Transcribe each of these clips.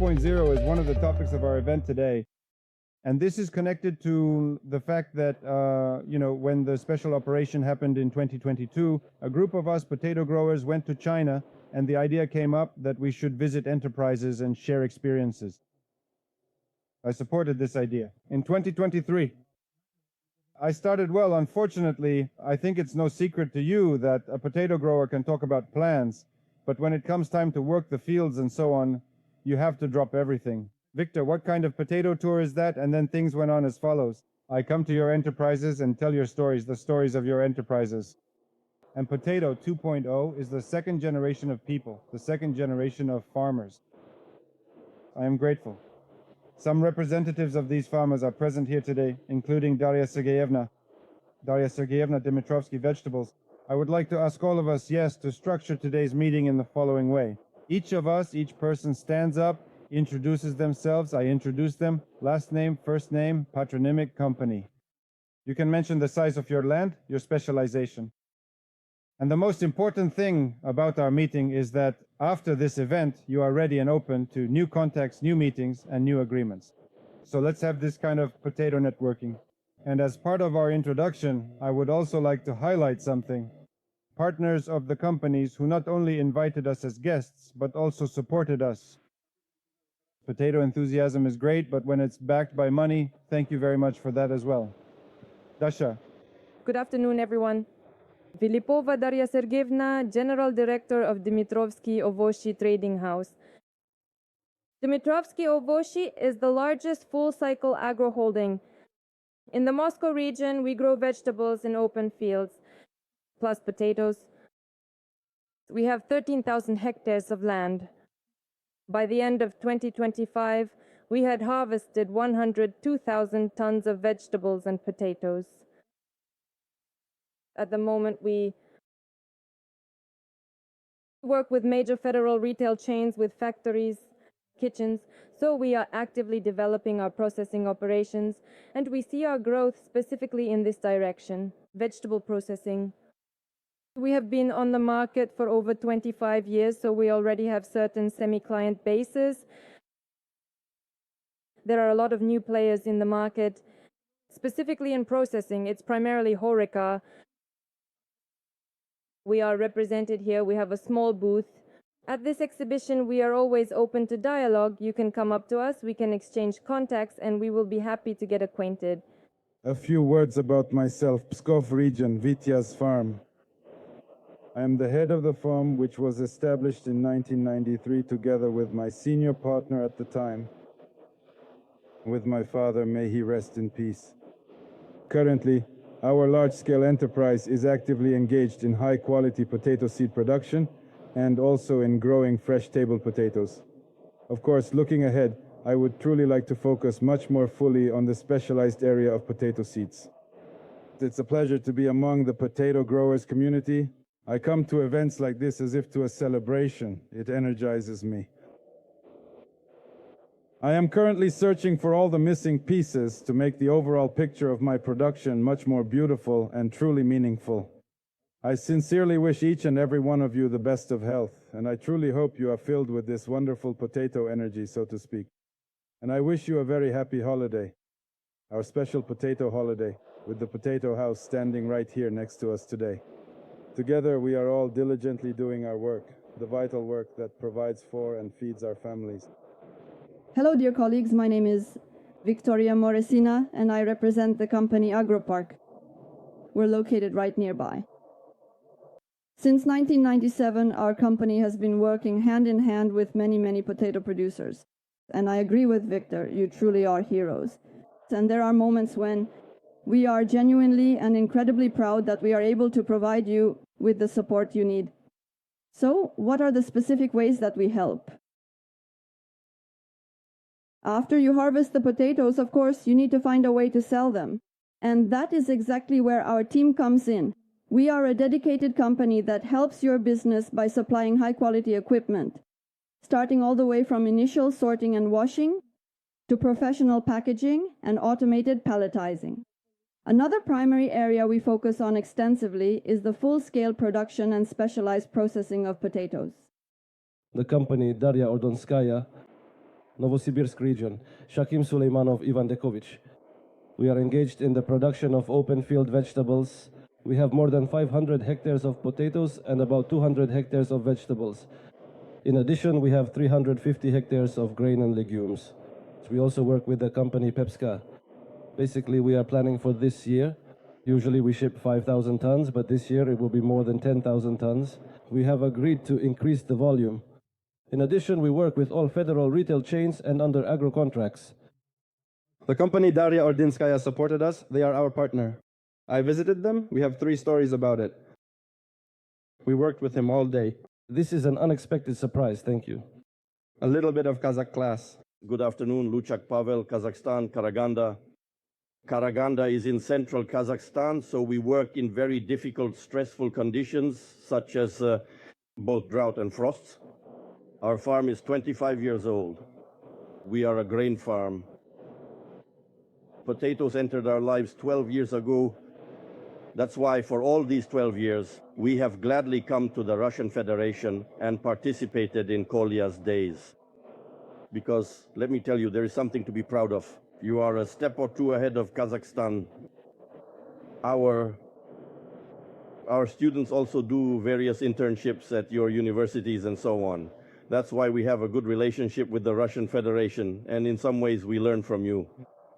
2.0 is one of the topics of our event today. And this is connected to the fact that, when the special operation happened in 2022, a group of us potato growers went to China, and the idea came up that we should visit enterprises and share experiences. I supported this idea. In 2023, I started well. Unfortunately, I think it's no secret to you that a potato grower can talk about plans, but when it comes time to work the fields and so on, you have to drop everything. Victor, what kind of potato tour is that? And then things went on as follows. I come to your enterprises and tell your stories, the stories of your enterprises. And Potato 2.0 is the second generation of people, the second generation of farmers. I am grateful. Some representatives of these farmers are present here today, including Daria Sergeyevna Dimitrovsky Vegetables. I would like to ask all of us, to structure today's meeting in the following way. Each of us, each person stands up, introduces themselves, I introduce them, last name, first name, patronymic, company. You can mention the size of your land, your specialization. And the most important thing about our meeting is that after this event, you are ready and open to new contacts, new meetings, and new agreements. So let's have this kind of potato networking. And as part of our introduction, I would also like to highlight something. Partners of the companies who not only invited us as guests, but also supported us. Potato enthusiasm is great, but when it's backed by money, thank you very much for that as well. Dasha. Good afternoon, everyone. Filipova Daria Sergeyevna, General Director of Dmitrovsky Ovoshi Trading House. Dmitrovsky Ovoshi is the largest full-cycle agro holding. In the Moscow region, we grow vegetables in open fields, plus potatoes. We have 13,000 hectares of land. By the end of 2025, we had harvested 102,000 tons of vegetables and potatoes. At the moment, we work with major federal retail chains with factories, kitchens, so we are actively developing our processing operations, and we see our growth specifically in this direction, vegetable processing. We have been on the market for over 25 years, so we already have certain semi-client bases. There are a lot of new players in the market. Specifically in processing, it's primarily HoReCa. We are represented here. We have a small booth. At this exhibition, we are always open to dialogue. You can come up to us, we can exchange contacts, and we will be happy to get acquainted. A few words about myself. Pskov region, Vityaz farm. I am the head of the farm, which was established in 1993 together with my senior partner at the time, with my father, may he rest in peace. Currently, our large-scale enterprise is actively engaged in high-quality potato seed production and also in growing fresh table potatoes. Of course, looking ahead, I would truly like to focus much more fully on the specialized area of potato seeds. It's a pleasure to be among the potato growers community. I come to events like this as if to a celebration. It energizes me. I am currently searching for all the missing pieces to make the overall picture of my production much more beautiful and truly meaningful. I sincerely wish each and every one of you the best of health, and I truly hope you are filled with this wonderful potato energy, so to speak. And I wish you a very happy holiday, our special potato holiday, with the potato house standing right here next to us today. Together we are all diligently doing our work, the vital work that provides for and feeds our families. Hello, dear colleagues. My name is Victoria Moresina, and I represent the company AgroPark. We're located right nearby. Since 1997, our company has been working hand in hand with many potato producers. And I agree with Victor, you truly are heroes. And there are moments when we are genuinely and incredibly proud that we are able to provide you with the support you need. So, what are the specific ways that we help? After you harvest the potatoes, of course, you need to find a way to sell them. And that is exactly where our team comes in. We are a dedicated company that helps your business by supplying high-quality equipment, starting all the way from initial sorting and washing to professional packaging and automated palletizing. Another primary area we focus on extensively is the full-scale production and specialized processing of potatoes. The company Daria Ordonskaya Novosibirsk region, Shakim Suleimanov Ivan Dekovich. We are engaged in the production of open field vegetables. We have more than 500 hectares of potatoes and about 200 hectares of vegetables. In addition, we have 350 hectares of grain and legumes. We also work with the company Pepska. Basically, we are planning for this year. Usually we ship 5,000 tons, but this year it will be more than 10,000 tons. We have agreed to increase the volume. In addition, we work with all federal retail chains and under agro contracts. The company Daria Ordinskaya supported us. They are our partner. I visited them. We have 3 stories about it. We worked with him all day. This is an unexpected surprise. Thank you. A little bit of Kazakh class. Good afternoon, Luchak Pavel, Kazakhstan, Karaganda. Karaganda is in central Kazakhstan, so we work in very difficult, stressful conditions, such as both drought and frosts. Our farm is 25 years old. We are a grain farm. Potatoes entered our lives 12 years ago. That's why for all these 12 years, we have gladly come to the Russian Federation and participated in Kolya's days. Because, let me tell you, there is something to be proud of. You are a step or two ahead of Kazakhstan. Our students also do various internships at your universities and so on. That's why we have a good relationship with the Russian Federation, and in some ways we learn from you.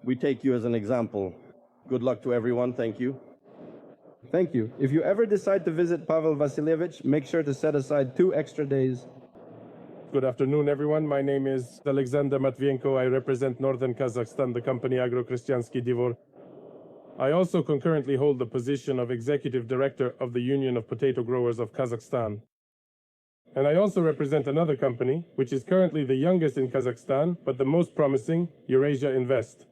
We take you as an example. Good luck to everyone. Thank you. Thank you. If you ever decide to visit Pavel Vasilievich, make sure to set aside 2 extra days. Good afternoon, everyone. My name is Alexander Matvienko. I represent Northern Kazakhstan, the company Agro-Kristiansky Divor. I also concurrently hold the position of Executive Director of the Union of Potato Growers of Kazakhstan. And I also represent another company, which is currently the youngest in Kazakhstan, but the most promising, Eurasia Invest.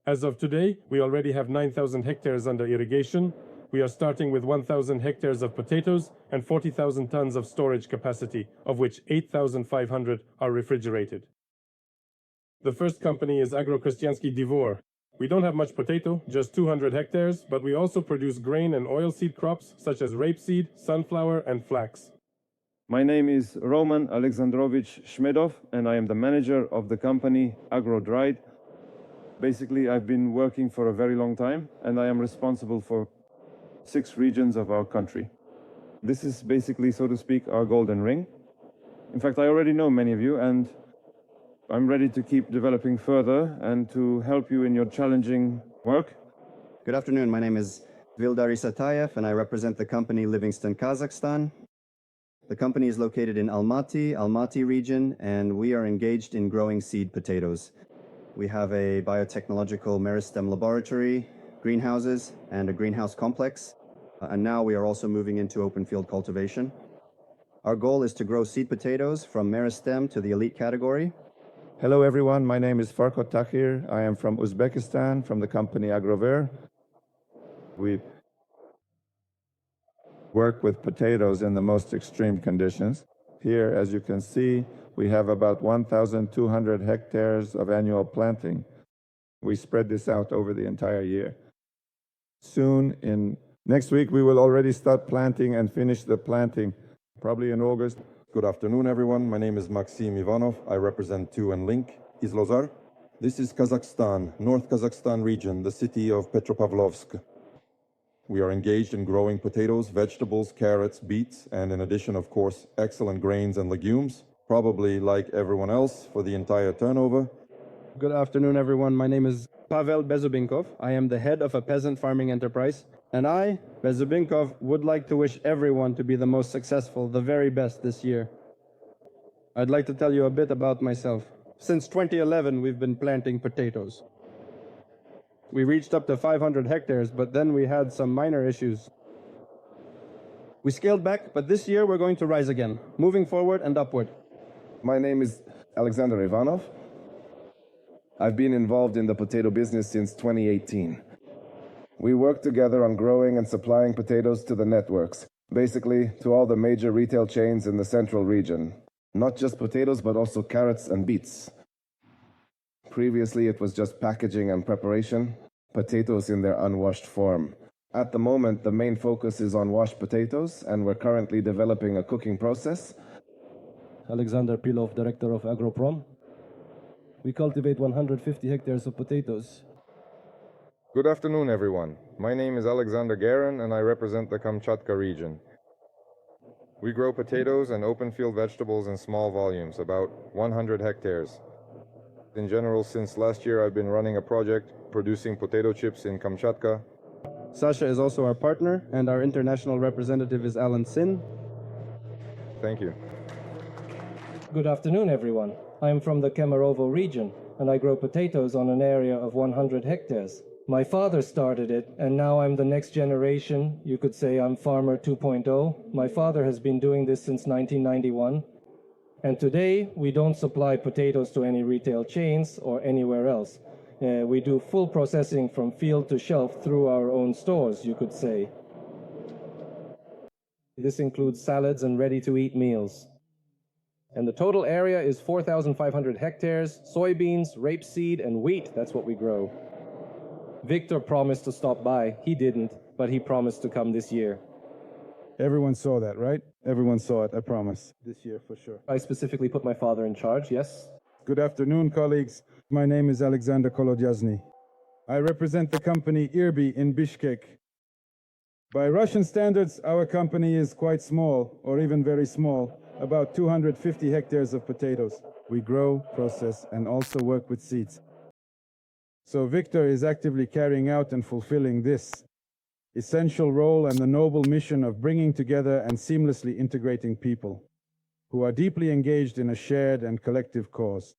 As of today, we already have 9,000 hectares under irrigation. We are starting with 1,000 hectares of potatoes and 40,000 tons of storage capacity, of which 8,500 are refrigerated. The first company is Agro-Kristiansky Divor. We don't have much potato, just 200 hectares, but we also produce grain and oilseed crops such as rapeseed, sunflower, and flax. My name is Roman Alexandrovich Shmedov, and I am the manager of the company AgroDried. Basically, I've been working for a very long time, and I am responsible for 6 regions of our country. This is basically, so to speak, our golden ring. In fact, I already know many of you, and I'm ready to keep developing further and to help you in your challenging work. Good afternoon. My name is Vildar Isatayev, and I represent the company Livingston, Kazakhstan. The company is located in Almaty region, and we are engaged in growing seed potatoes. We have a biotechnological meristem laboratory, greenhouses, and a greenhouse complex. And now we are also moving into open field cultivation. Our goal is to grow seed potatoes from meristem to the elite category. Hello everyone, my name is Farkot Tahir. I am from Uzbekistan, from the company Agrover. We work with potatoes in the most extreme conditions. Here, as you can see, we have about 1,200 hectares of annual planting. We spread this out over the entire year. Next week, we will already start planting and finish the planting, probably in August. Good afternoon, everyone. My name is Maxim Ivanov. I represent 2 and Link, Izlozar. This is Kazakhstan, North Kazakhstan region, the city of Petropavlovsk. We are engaged in growing potatoes, vegetables, carrots, beets, and in addition, of course, excellent grains and legumes, probably like everyone else for the entire turnover. Good afternoon, everyone. My name is Pavel Bezubinkov. I am the head of a peasant farming enterprise. And I, Bezubinkov, would like to wish everyone to be the most successful, the very best this year. I'd like to tell you a bit about myself. Since 2011, we've been planting potatoes. We reached up to 500 hectares, but then we had some minor issues. We scaled back, but this year we're going to rise again, moving forward and upward. My name is Alexander Ivanov. I've been involved in the potato business since 2018. We work together on growing and supplying potatoes to the networks, basically to all the major retail chains in the central region. Not just potatoes, but also carrots and beets. Previously, it was just packaging and preparation, potatoes in their unwashed form. At the moment, the main focus is on washed potatoes, and we're currently developing a cooking process. Alexander Pilov, Director of Agroprom. We cultivate 150 hectares of potatoes. Good afternoon, everyone. My name is Alexander Garin, and I represent the Kamchatka region. We grow potatoes and open field vegetables in small volumes, about 100 hectares. In general, since last year, I've been running a project producing potato chips in Kamchatka. Sasha is also our partner, and our international representative is Alan Sin. Thank you. Good afternoon, everyone. I am from the Kemerovo region, and I grow potatoes on an area of 100 hectares. My father started it, and now I'm the next generation. You could say I'm farmer 2.0. My father has been doing this since 1991. And today, we don't supply potatoes to any retail chains or anywhere else. We do full processing from field to shelf through our own stores, you could say. This includes salads and ready-to-eat meals. And the total area is 4,500 hectares, soybeans, rapeseed, and wheat. That's what we grow. Victor promised to stop by. He didn't, but he promised to come this year. Everyone saw that, right? Everyone saw it, I promise. This year, for sure. I specifically put my father in charge, yes? Good afternoon, colleagues. My name is Alexander Kolodyazny. I represent the company IRBI in Bishkek. By Russian standards, our company is quite small, or even very small, about 250 hectares of potatoes. We grow, process, and also work with seeds. So Victor is actively carrying out and fulfilling this essential role and the noble mission of bringing together and seamlessly integrating people who are deeply engaged in a shared and collective cause.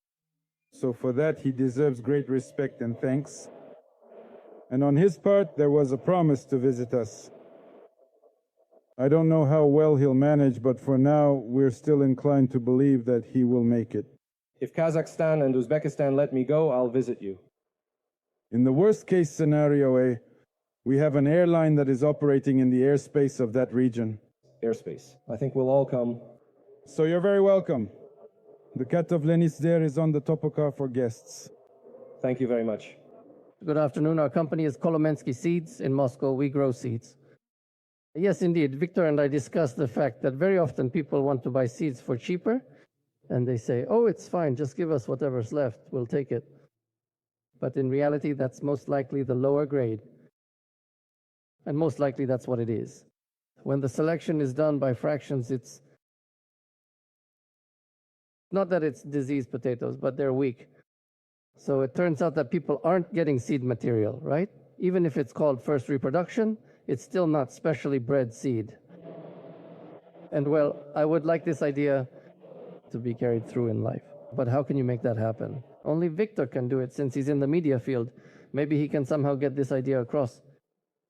So for that, he deserves great respect and thanks. And on his part, there was a promise to visit us. I don't know how well he'll manage, but for now, we're still inclined to believe that he will make it. If Kazakhstan and Uzbekistan let me go, I'll visit you. In the worst-case scenario, we have an airline that is operating in the airspace of that region. Airspace. I think we'll all come. So you're very welcome. The Cat of Lenisder is on the Topoka for guests. Thank you very much. Good afternoon. Our company is Kolomensky Seeds in Moscow. We grow seeds. Yes, indeed. Victor and I discussed the fact that very often people want to buy seeds for cheaper, and they say, oh, it's fine, just give us whatever's left, we'll take it. But in reality, that's most likely the lower grade. And most likely that's what it is. When the selection is done by fractions, it's not that it's diseased potatoes, but they're weak. So it turns out that people aren't getting seed material, right? Even if it's called first reproduction, it's still not specially bred seed. And well, I would like this idea to be carried through in life. But how can you make that happen? Only Victor can do it since he's in the media field. Maybe he can somehow get this idea across.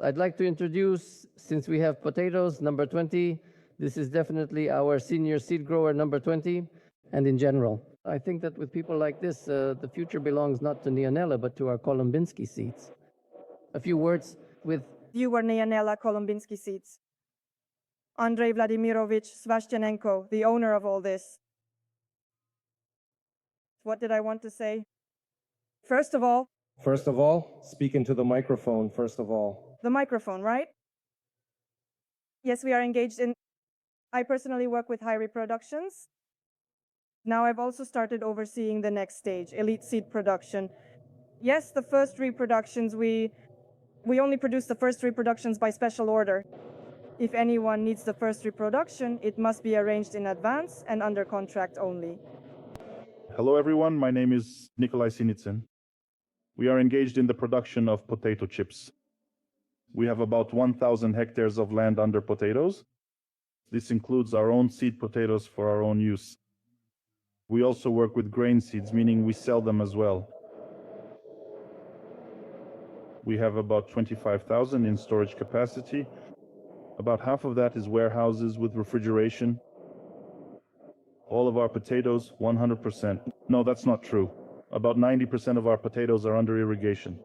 I'd like to introduce, since we have potatoes, number 20. This is definitely our senior seed grower, number 20. And in general, I think that with people like this, the future belongs not to Neonella, but to our Kolombinsky seeds. A few words with viewer Neonella Kolombinsky seeds. Andrei Vladimirovich Svashchenenko, the owner of all this. What did I want to say? First of all, speak into the microphone, first of all. The microphone, right? Yes, we are engaged in... I personally work with high reproductions. Now I've also started overseeing the next stage, elite seed production. Yes, the first reproductions, we only produce the first reproductions by special order. If anyone needs the first reproduction, it must be arranged in advance and under contract only. Hello everyone, my name is Nikolai Sinitsyn. We are engaged in the production of potato chips. We have about 1,000 hectares of land under potatoes. This includes our own seed potatoes for our own use. We also work with grain seeds, meaning we sell them as well. We have about 25,000 in storage capacity. About half of that is warehouses with refrigeration. All of our potatoes, 100%. No, that's not true. About 90% of our potatoes are under irrigation.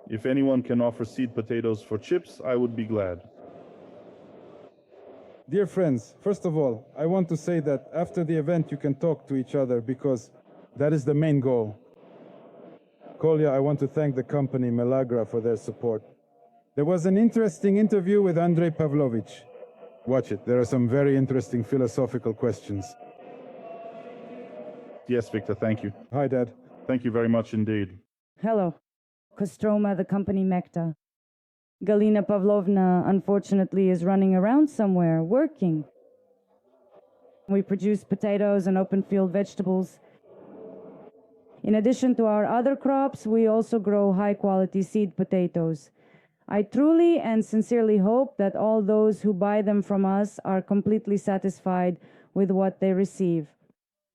If anyone can offer seed potatoes for chips, I would be glad. Dear friends, first of all, I want to say that after the event you can talk to each other because that is the main goal. Kolya, I want to thank the company Melagra for their support. There was an interesting interview with Andrei Pavlovich. Watch it, there are some very interesting philosophical questions. Yes, Victor, thank you. Hi, Dad. Thank you very much indeed. Hello. Kostroma, the company Mekta. Galina Pavlovna, unfortunately, is running around somewhere, working. We produce potatoes and open field vegetables. In addition to our other crops, we also grow high-quality seed potatoes. I truly and sincerely hope that all those who buy them from us are completely satisfied with what they receive.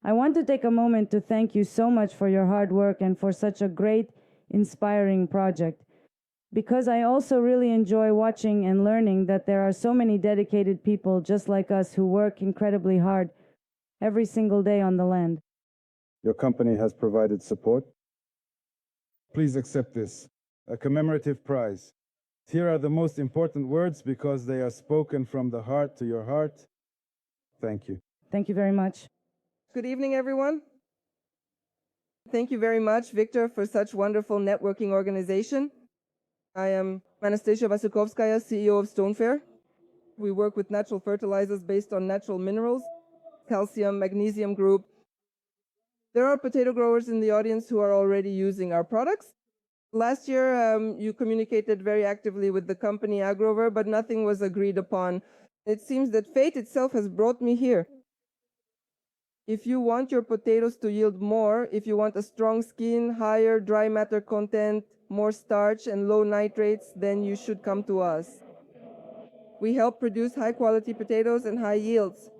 I want to take a moment to thank you so much for your hard work and for such a great, inspiring project, because I also really enjoy watching and learning that there are so many dedicated people just like us who work incredibly hard every single day on the land. Your company has provided support. Please accept this, a commemorative prize. Here are the most important words because they are spoken from the heart to your heart. Thank you. Thank you very much. Good evening, everyone. Thank you very much, Victor, for such wonderful networking organization. I am Anastasia Vasukovskaya, CEO of Stonefair. We work with natural fertilizers based on natural minerals, calcium, magnesium group. There are potato growers in the audience who are already using our products. Last year, you communicated very actively with the company Agrover, but nothing was agreed upon. It seems that fate itself has brought me here. If you want your potatoes to yield more, if you want a strong skin, higher dry matter content, more starch, and low nitrates, then you should come to us. We help produce high-quality potatoes and high yields.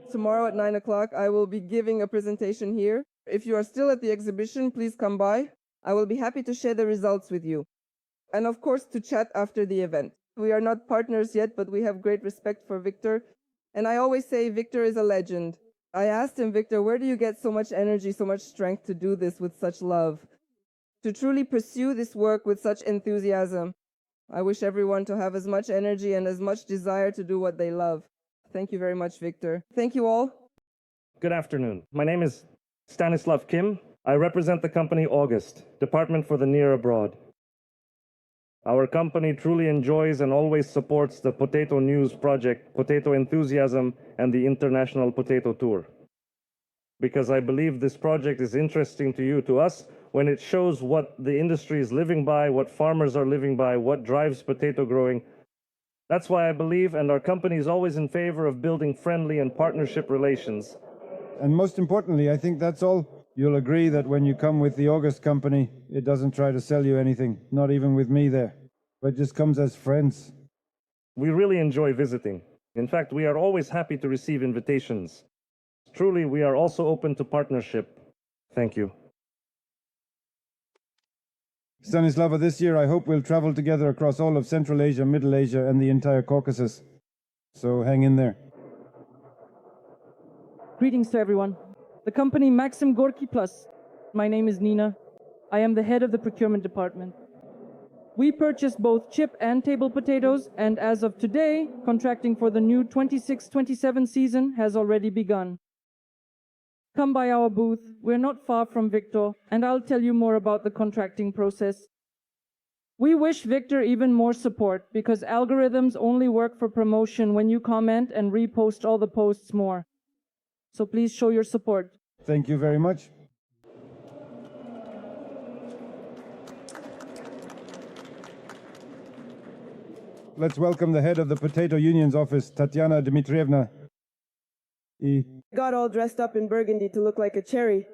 Tomorrow at 9 o'clock, I will be giving a presentation here. If you are still at the exhibition, please come by. I will be happy to share the results with you. And of course, to chat after the event. We are not partners yet, but we have great respect for Victor. And I always say Victor is a legend. I asked him, Victor, where do you get so much energy, so much strength to do this with such love? To truly pursue this work with such enthusiasm. I wish everyone to have as much energy and as much desire to do what they love. Thank you very much, Victor. Thank you all. Good afternoon. My name is Stanislav Kim. I represent the company August, Department for the Near Abroad. Our company truly enjoys and always supports the Potato News Project, Potato Enthusiasm, and the International Potato Tour. Because I believe this project is interesting to us, when it shows what the industry is living by, what farmers are living by, what drives potato growing. That's why I believe, and our company is always in favor of building friendly and partnership relations. And most importantly, I think that's all. You'll agree that when you come with the August company, it doesn't try to sell you anything, not even with me there, but just comes as friends. We really enjoy visiting. In fact, we are always happy to receive invitations. Truly, we are also open to partnership. Thank you. Stanislava, this year I hope we'll travel together across all of Central Asia, Middle Asia, and the entire Caucasus. So hang in there. Greetings to everyone. The company Maxim Gorky Plus. My name is Nina. I am the head of the procurement department. We purchased both chip and table potatoes, and as of today, contracting for the new 26-27 season has already begun. Come by our booth. We're not far from Victor, and I'll tell you more about the contracting process. We wish Victor even more support because algorithms only work for promotion when you comment and repost all the posts more. So please show your support. Thank you very much. Let's welcome the head of the Potato Union's office, Tatiana Dmitrievna. Got all dressed up in burgundy to look like a cherry.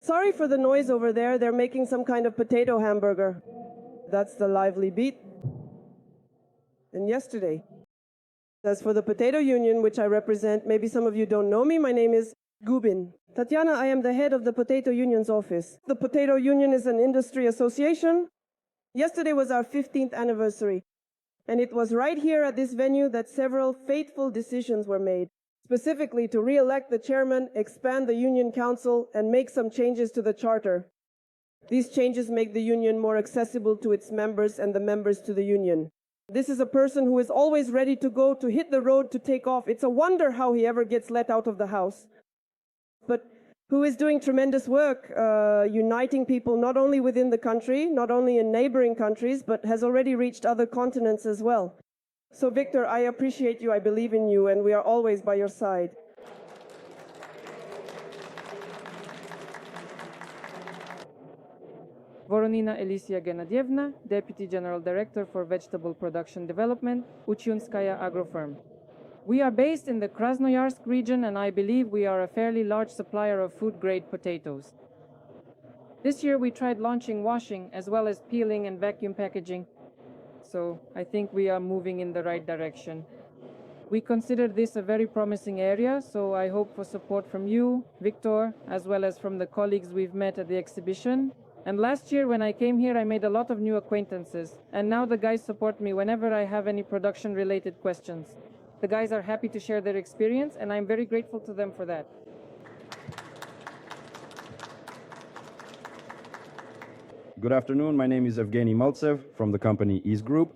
Sorry for the noise over there. They're making some kind of potato hamburger. That's the lively beat. And yesterday. As for the Potato Union, which I represent, maybe some of you don't know me, my name is Gubin. Tatiana, I am the head of the Potato Union's office. The Potato Union is an industry association. Yesterday was our 15th anniversary. And it was right here at this venue that several fateful decisions were made. Specifically to re-elect the chairman, expand the union council, and make some changes to the charter. These changes make the union more accessible to its members and the members to the union. This is a person who is always ready to go, to hit the road, to take off. It's a wonder how he ever gets let out of the house. But who is doing tremendous work, uniting people not only within the country, not only in neighboring countries, but has already reached other continents as well. So Victor, I appreciate you, I believe in you, and we are always by your side. Voronina Elisia Genadievna, Deputy General Director for Vegetable Production Development, Uchyunskaya Agrofirm. We are based in the Krasnoyarsk region, and I believe we are a fairly large supplier of food-grade potatoes. This year we tried launching washing as well as peeling and vacuum packaging, so I think we are moving in the right direction. We consider this a very promising area, so I hope for support from you, Victor, as well as from the colleagues we've met at the exhibition. And last year when I came here, I made a lot of new acquaintances, and now the guys support me whenever I have any production-related questions. The guys are happy to share their experience, and I'm very grateful to them for that. Good afternoon. My name is Evgeny Maltsev from the company Ease Group.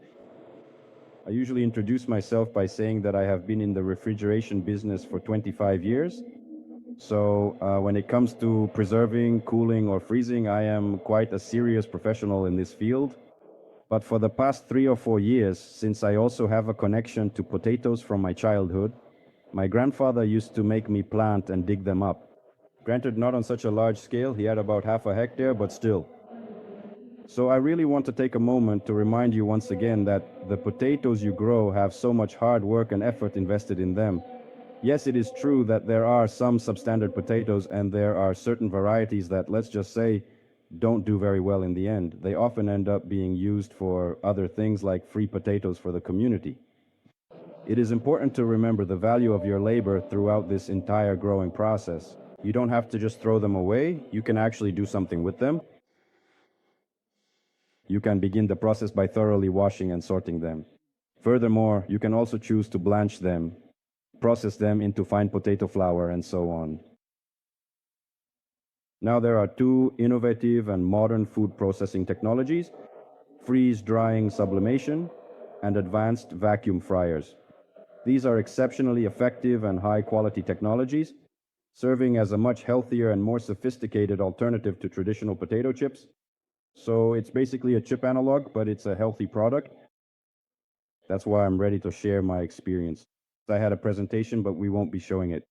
I usually introduce myself by saying that I have been in the refrigeration business for 25 years. So when it comes to preserving, cooling, or freezing, I am quite a serious professional in this field. But for the past 3 or 4 years, since I also have a connection to potatoes from my childhood, my grandfather used to make me plant and dig them up. Granted, not on such a large scale, he had about half a hectare, but still. So I really want to take a moment to remind you once again that the potatoes you grow have so much hard work and effort invested in them. Yes, it is true that there are some substandard potatoes and there are certain varieties that, let's just say, don't do very well in the end. They often end up being used for other things like free potatoes for the community. It is important to remember the value of your labor throughout this entire growing process. You don't have to just throw them away, you can actually do something with them. You can begin the process by thoroughly washing and sorting them. Furthermore, you can also choose to blanch them, process them into fine potato flour, and so on. Now there are 2 innovative and modern food processing technologies: freeze-drying sublimation and advanced vacuum fryers. These are exceptionally effective and high-quality technologies, serving as a much healthier and more sophisticated alternative to traditional potato chips. So it's basically a chip analog, but it's a healthy product. That's why I'm ready to share my experience. I had a presentation, but we won't be showing it.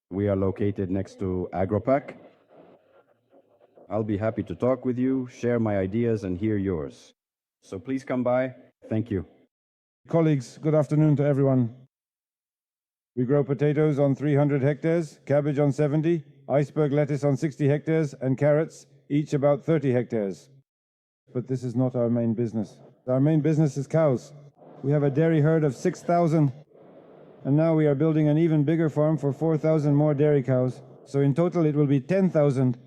We are located next to AgroPack. I'll be happy to talk with you, share my ideas, and hear yours. So please come by. Thank you. Colleagues, good afternoon to everyone. We grow potatoes on 300 hectares, cabbage on 70, iceberg lettuce on 60 hectares, and carrots, each about 30 hectares. But this is not our main business. Our main business is cows. We have a dairy herd of 6,000, and now we are building an even bigger farm for 4,000 more dairy cows. So in total it will be 10,000.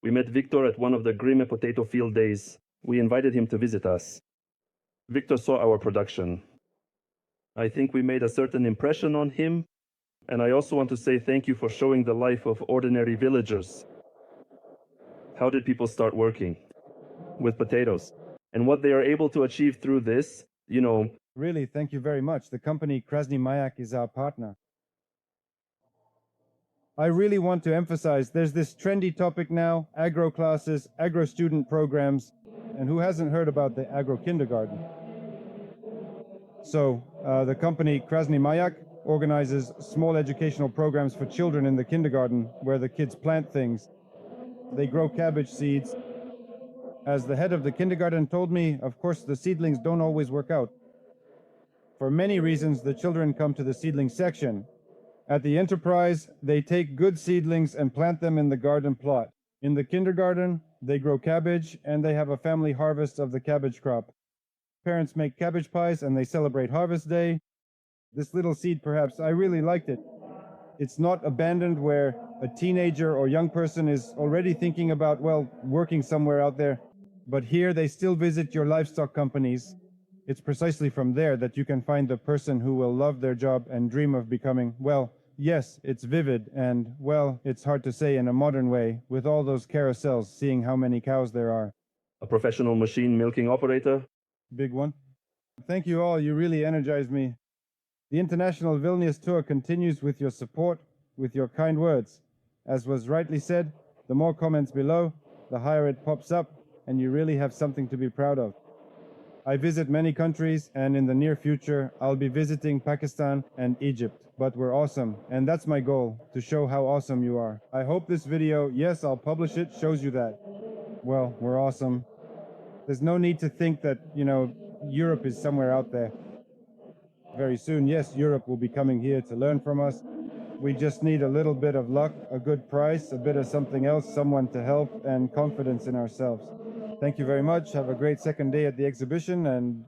We met Victor at one of the Grime potato field days. We invited him to visit us. Victor saw our production. I think we made a certain impression on him, and I also want to say thank you for showing the life of ordinary villagers. How did people start working with potatoes? And what they are able to achieve through this, Really, thank you very much. The company Krasny Mayak is our partner. I really want to emphasize there's this trendy topic now, agro classes, agro student programs, and who hasn't heard about the agro kindergarten? So the company Krasny Mayak organizes small educational programs for children in the kindergarten where the kids plant things. They grow cabbage seeds. As the head of the kindergarten told me, of course, the seedlings don't always work out. For many reasons, the children come to the seedling section. At the enterprise, they take good seedlings and plant them in the garden plot. In the kindergarten, they grow cabbage and they have a family harvest of the cabbage crop. Parents make cabbage pies and they celebrate Harvest Day. This little seed, perhaps, I really liked it. It's not abandoned where a teenager or young person is already thinking about, well, working somewhere out there. But here they still visit your livestock companies. It's precisely from there that you can find the person who will love their job and dream of becoming, well, yes, it's vivid and, well, it's hard to say in a modern way, with all those carousels, seeing how many cows there are. a professional machine milking operator. Big one. Thank you all, you really energized me. The International Vilnius Tour continues with your support, with your kind words. As was rightly said, the more comments below, the higher it pops up, and you really have something to be proud of. I visit many countries, and in the near future, I'll be visiting Pakistan and Egypt. But we're awesome, and that's my goal, to show how awesome you are. I hope this video, yes, I'll publish it, shows you that. well, we're awesome. There's no need to think that, Europe is somewhere out there. Very soon, yes, Europe will be coming here to learn from us. We just need a little bit of luck, a good price, a bit of something else, someone to help, and confidence in ourselves. Thank you very much. Have a great second day at the exhibition. And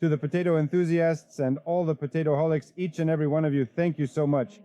to the potato enthusiasts and all the potato holics, each and every one of you, thank you so much.